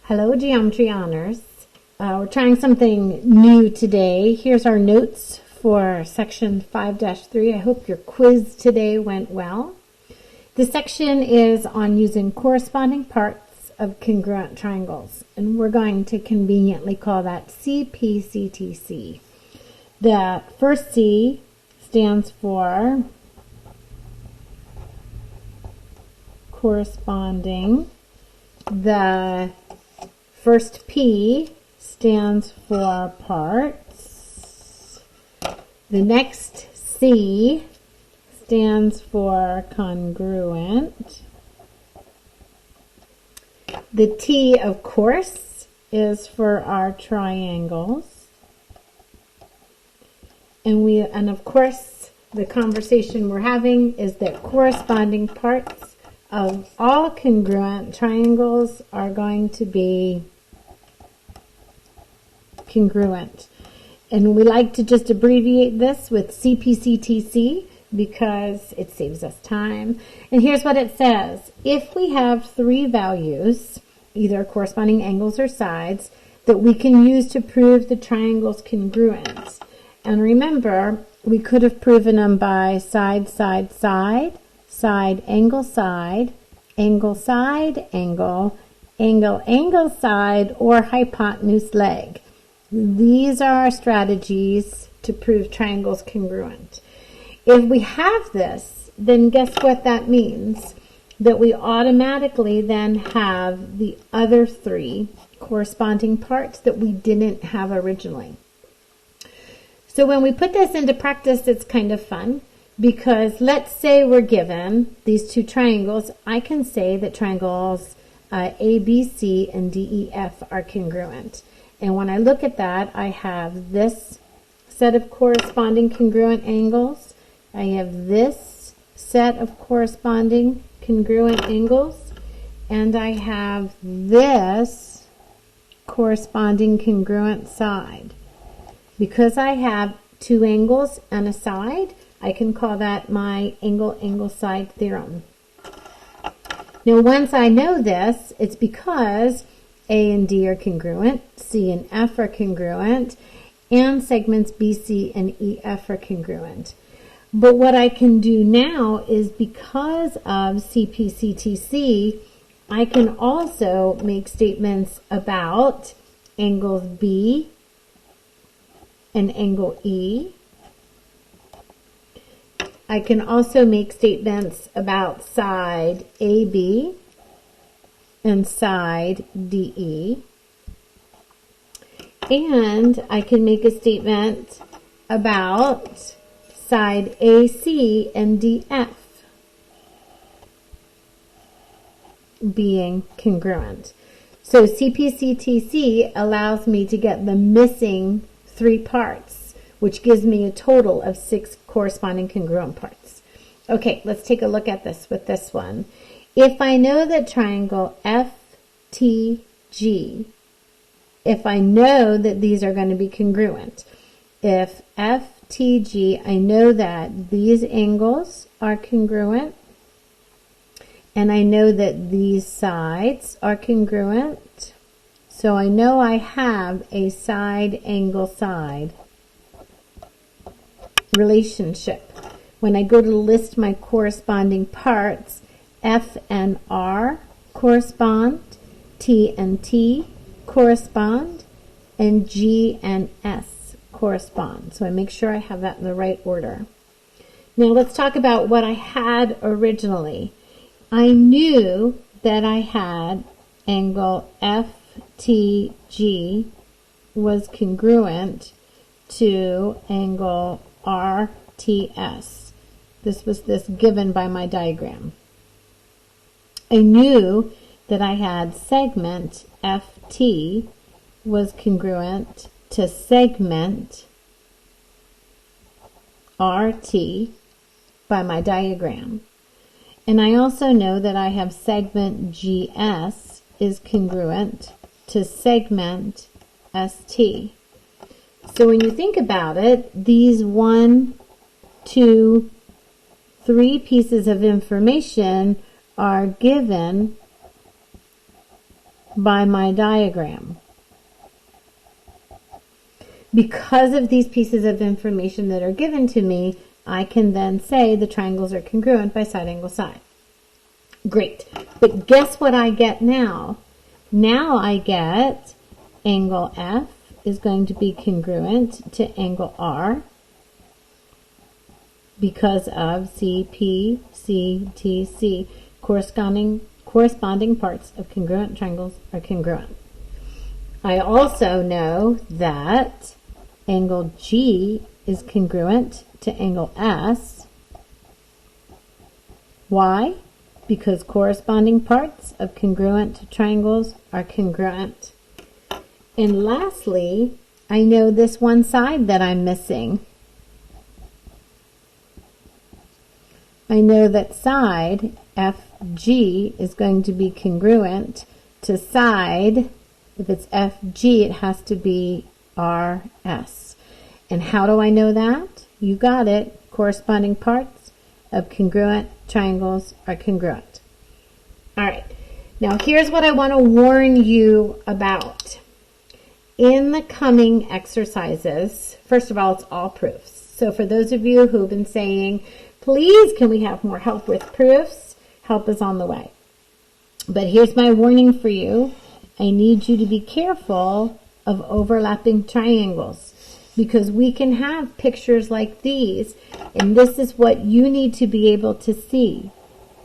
Hello, Geometry Honors. We're trying something new today. Here's our notes for section 5-3. I hope your quiz today went well. This section is on using corresponding parts of congruent triangles, and we're going to conveniently call that CPCTC. The first C stands for corresponding. The first P stands for parts. The next C stands for congruent. The T, of course, is for our triangles. And of course, the conversation we're having is that corresponding parts of all congruent triangles are going to be congruent. And we like to just abbreviate this with CPCTC because it saves us time. And here's what it says. If we have three values, either corresponding angles or sides, that we can use to prove the triangle's congruent. And remember, we could have proven them by side, side, side, side, angle, side, angle, side, angle, angle, angle, side, or hypotenuse leg. These are our strategies to prove triangles congruent. If we have this, then guess what that means? That we automatically then have the other three corresponding parts that we didn't have originally. So when we put this into practice, it's kind of fun because let's say we're given these two triangles. I can say that triangles A, B, C, and D, E, F are congruent. And when I look at that, I have this set of corresponding congruent angles. I have this set of corresponding congruent angles. And I have this corresponding congruent side. Because I have two angles and a side, I can call that my angle side theorem. Now, once I know this, it's because A and D are congruent, C and F are congruent, and segments BC and EF are congruent. But what I can do now is because of CPCTC, I can also make statements about angles B and angle E. I can also make statements about side AB and side DE. And I can make a statement about side AC and DF being congruent. So CPCTC allows me to get the missing three parts, which gives me a total of 6 corresponding congruent parts. Okay, let's take a look at this with this one. If I know that triangle FTG, if I know that these are going to be congruent, if FTG, I know that these angles are congruent, and I know that these sides are congruent, so I know I have a side angle side relationship. When I go to list my corresponding parts, F and R correspond, T and T correspond, and G and S correspond. So I make sure I have that in the right order. Now let's talk about what I had originally. I knew that I had angle FTG was congruent to angle RTS. This was given by my diagram. I knew that I had segment FT was congruent to segment RT by my diagram. And I also know that I have segment GS is congruent to segment ST. So when you think about it, these 1, 2, 3 pieces of information are given by my diagram. Because of these pieces of information that are given to me, I can then say the triangles are congruent by side, angle, side. Great. But guess what I get now? Now I get angle F is going to be congruent to angle R because of CPCTC. Corresponding parts of congruent triangles are congruent. I also know that angle G is congruent to angle S. Why? Because corresponding parts of congruent triangles are congruent. And lastly, I know this one side that I'm missing. I know that side FG is going to be congruent to side. If it's FG, it has to be RS. And how do I know that? You got it. Corresponding parts of congruent triangles are congruent. All right. Now here's what I want to warn you about. In the coming exercises, first of all, it's all proofs. So for those of you who've been saying, please, can we have more help with proofs? Help is on the way. But here's my warning for you. I need you to be careful of overlapping triangles because we can have pictures like these, and this is what you need to be able to see.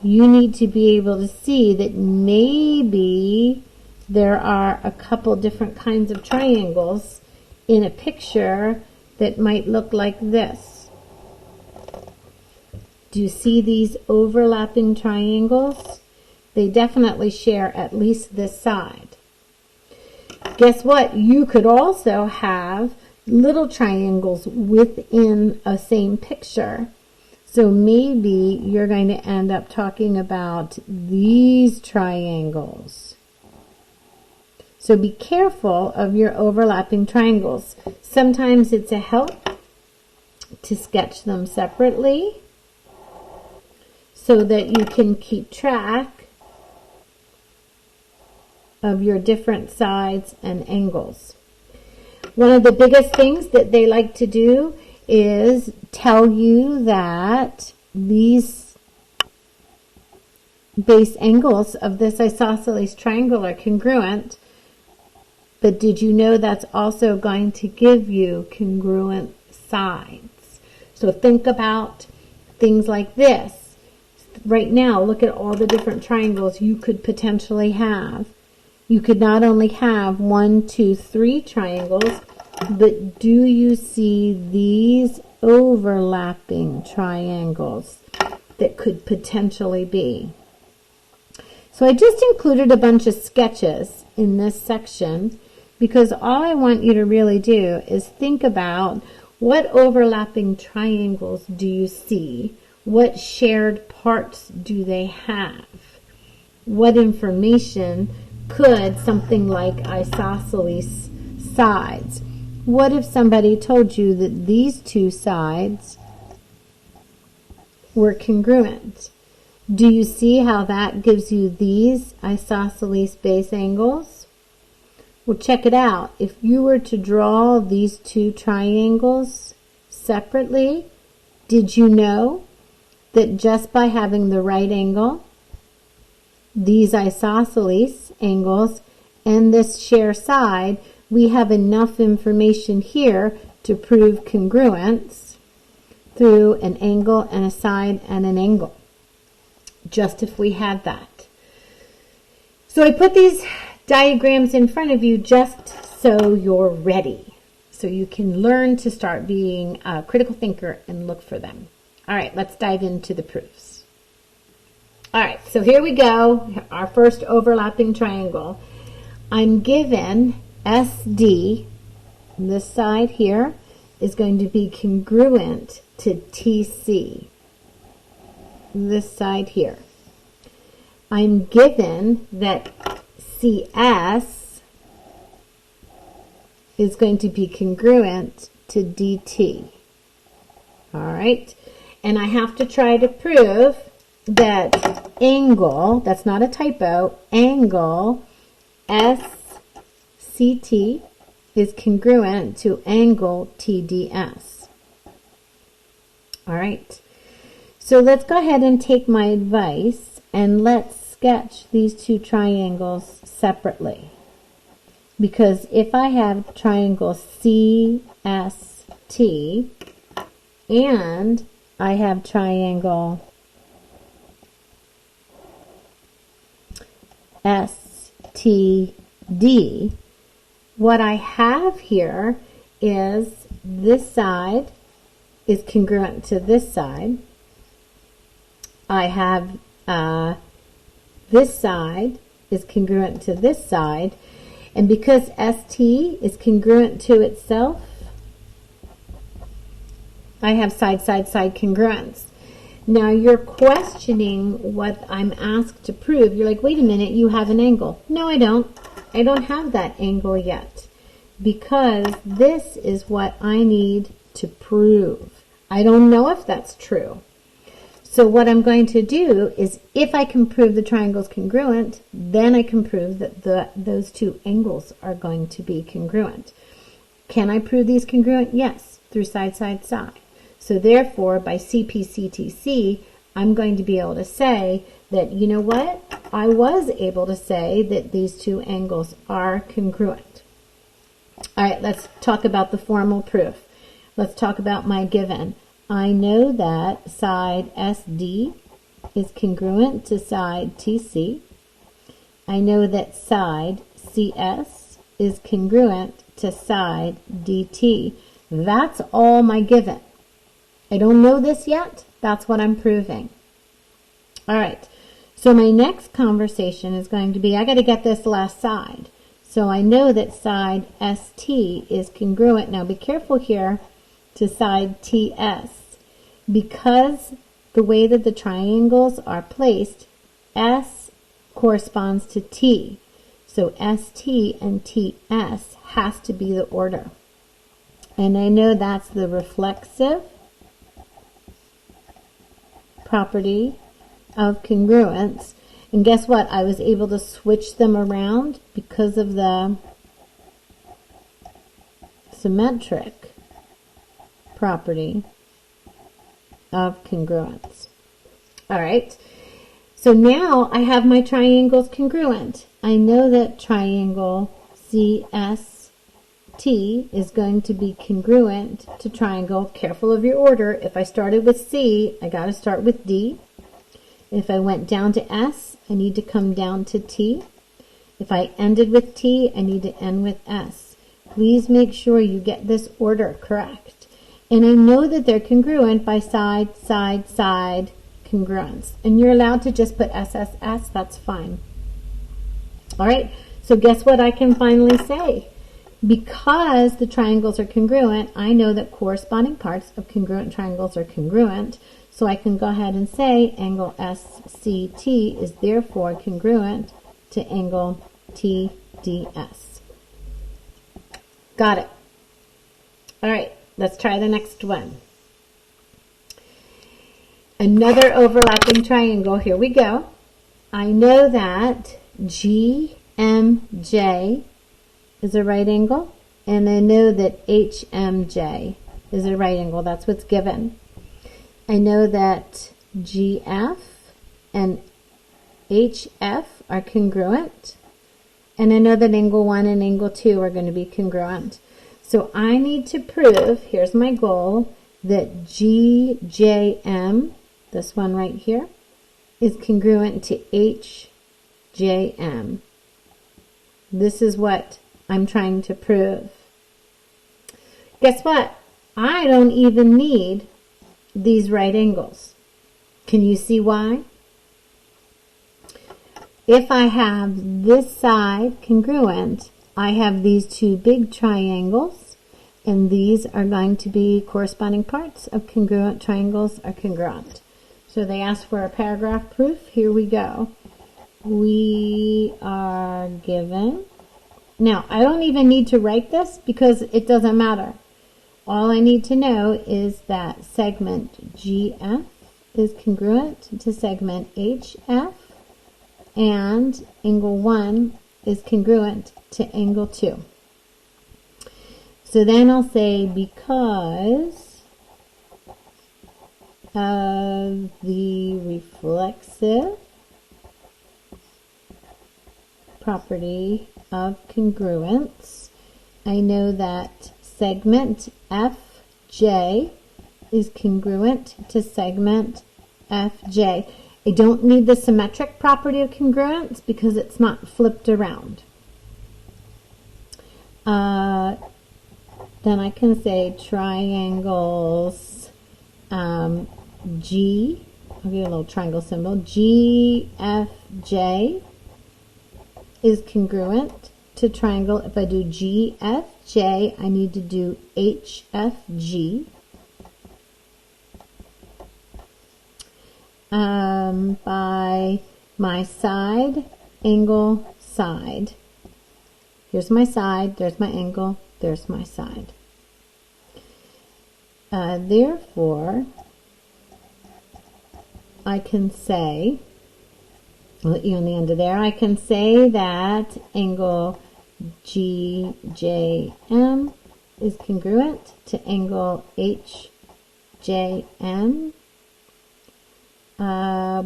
You need to be able to see that maybe there are a couple different kinds of triangles in a picture that might look like this. Do you see these overlapping triangles? They definitely share at least this side. Guess what? You could also have little triangles within a same picture. So maybe you're going to end up talking about these triangles. So be careful of your overlapping triangles. Sometimes it's a help to sketch them separately so that you can keep track of your different sides and angles. One of the biggest things that they like to do is tell you that these base angles of this isosceles triangle are congruent, but did you know that's also going to give you congruent sides? So think about things like this. Right now, look at all the different triangles you could potentially have. You could not only have 1, 2, 3 triangles, but do you see these overlapping triangles that could potentially be? So I just included a bunch of sketches in this section because all I want you to really do is think about what overlapping triangles do you see? What shared parts do they have? What information could something like isosceles sides? What if somebody told you that these two sides were congruent? Do you see how that gives you these isosceles base angles? Well, check it out. If you were to draw these two triangles separately, did you know that just by having the right angle, these isosceles angles, and this share side, we have enough information here to prove congruence through an angle and a side and an angle, just if we had that. So I put these diagrams in front of you just so you're ready, so you can learn to start being a critical thinker and look for them. All right, let's dive into the proofs. All right, so here we go, our first overlapping triangle. I'm given SD, this side here, is going to be congruent to TC, this side here. I'm given that CS is going to be congruent to DT. All right, and I have to try to prove that angle, that's not a typo, angle SCT is congruent to angle TDS. All right. So let's go ahead and take my advice and let's sketch these two triangles separately. Because if I have triangle CST and I have triangle STD, what I have here is this side is congruent to this side. I have this side is congruent to this side. And because ST is congruent to itself, I have side, side, side congruence. Now you're questioning what I'm asked to prove. You're like, wait a minute, you have an angle. No, I don't. I don't have that angle yet because this is what I need to prove. I don't know if that's true. So what I'm going to do is if I can prove the triangle is congruent, then I can prove that those two angles are going to be congruent. Can I prove these congruent? Yes, through side, side, side. So therefore, by CPCTC, I'm going to be able to say that, you know what? I was able to say that these two angles are congruent. All right, let's talk about the formal proof. Let's talk about my given. I know that side SD is congruent to side TC. I know that side CS is congruent to side DT. That's all my given. I don't know this yet. That's what I'm proving. All right. So my next conversation is going to be, I got to get this last side. So I know that side ST is congruent. Now be careful here to side TS. Because the way that the triangles are placed, S corresponds to T. So ST and TS has to be the order. And I know that's the reflexive property of congruence. And guess what? I was able to switch them around because of the symmetric property of congruence. All right. So now I have my triangles congruent. I know that triangle CST is going to be congruent to triangle. Careful of your order. If I started with C, I got to start with D. If I went down to S, I need to come down to T. If I ended with T, I need to end with S. Please make sure you get this order correct. And I know that they're congruent by side, side, side congruence. And you're allowed to just put SSS, that's fine. All right, so guess what I can finally say? Because the triangles are congruent, I know that corresponding parts of congruent triangles are congruent. So I can go ahead and say angle SCT is therefore congruent to angle TDS. Got it. All right, let's try the next one. Another overlapping triangle. Here we go. I know that GMJ is a right angle, and I know that HMJ is a right angle. That's what's given. I know that GF and HF are congruent, and I know that angle 1 and angle 2 are going to be congruent. So I need to prove, here's my goal, that GJM, this one right here, is congruent to HJM. This is what I'm trying to prove. Guess what? I don't even need these right angles. Can you see why? If I have this side congruent, I have these two big triangles, and these are going to be corresponding parts of congruent triangles are congruent. So they asked for a paragraph proof. Here we go. We are given. Now, I don't even need to write this because it doesn't matter. All I need to know is that segment GF is congruent to segment HF, and angle 1 is congruent to angle 2. So then I'll say because of the reflexive property of congruence, I know that segment FJ is congruent to segment FJ. I don't need the symmetric property of congruence because it's not flipped around. Then I can say triangles G, I'll give you a little triangle symbol, GFJ is congruent to triangle. If I do GFJ, I need to do HFG. By my side, angle, side. Here's my side, there's my angle, there's my side. Therefore, I can say, I'll let you on the end of there, I can say that angle GJM is congruent to angle HJM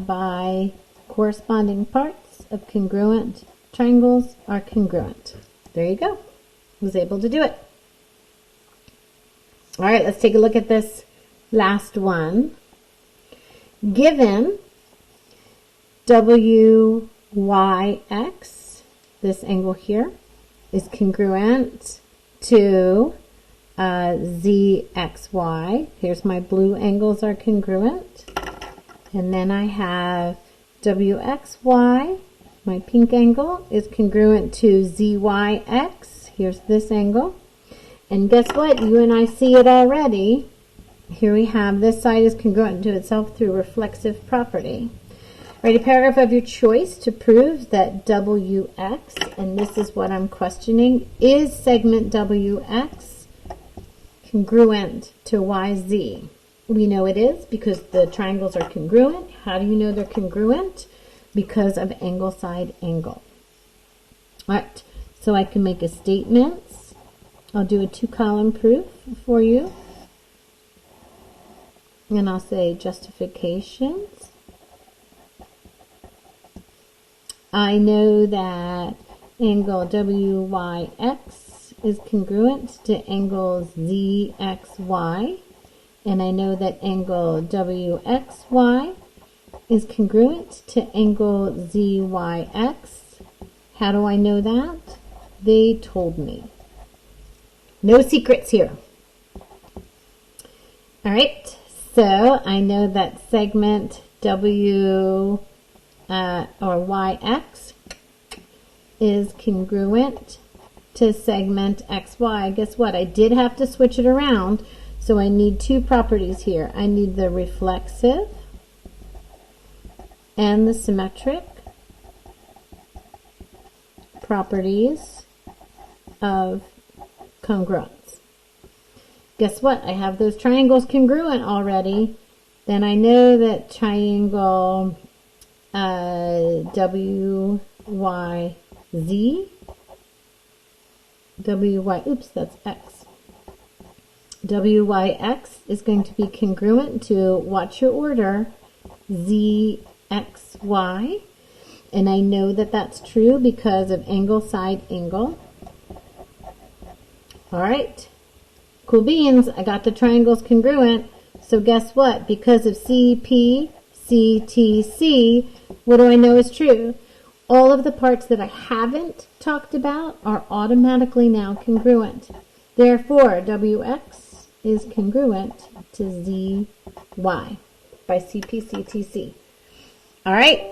by corresponding parts of congruent triangles are congruent. There you go. I was able to do it. All right, let's take a look at this last one. Given WYX, this angle here, is congruent to ZXY. Here's my blue angles are congruent. And then I have WXY, my pink angle, is congruent to ZYX. Here's this angle. And guess what? You and I see it already. Here we have this side is congruent to itself through reflexive property. Write a paragraph of your choice to prove that WX, and this is what I'm questioning, is segment WX congruent to YZ? We know it is because the triangles are congruent. How do you know they're congruent? Because of angle, side, angle. All right, so I can make a statement. I'll do a 2-column proof for you. And I'll say justifications. I know that angle WYX is congruent to angle ZXY. And I know that angle WXY is congruent to angle ZYX. How do I know that? They told me. No secrets here. All right, so I know that segment W or YX is congruent to segment XY. Guess what? I did have to switch it around, so I need two properties here. I need the reflexive and the symmetric properties of congruence. Guess what? I have those triangles congruent already. Then I know that triangle WYZ, oops, that's X. WYX is going to be congruent to, watch your order, ZXY. And I know that that's true because of angle, side, angle. All right, cool beans. I got the triangles congruent. So guess what? Because of CPCTC, what do I know is true? All of the parts that I haven't talked about are automatically now congruent. Therefore, WX is congruent to ZY by CPCTC. All right,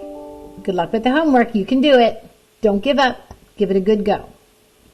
good luck with the homework. You can do it. Don't give up. Give it a good go.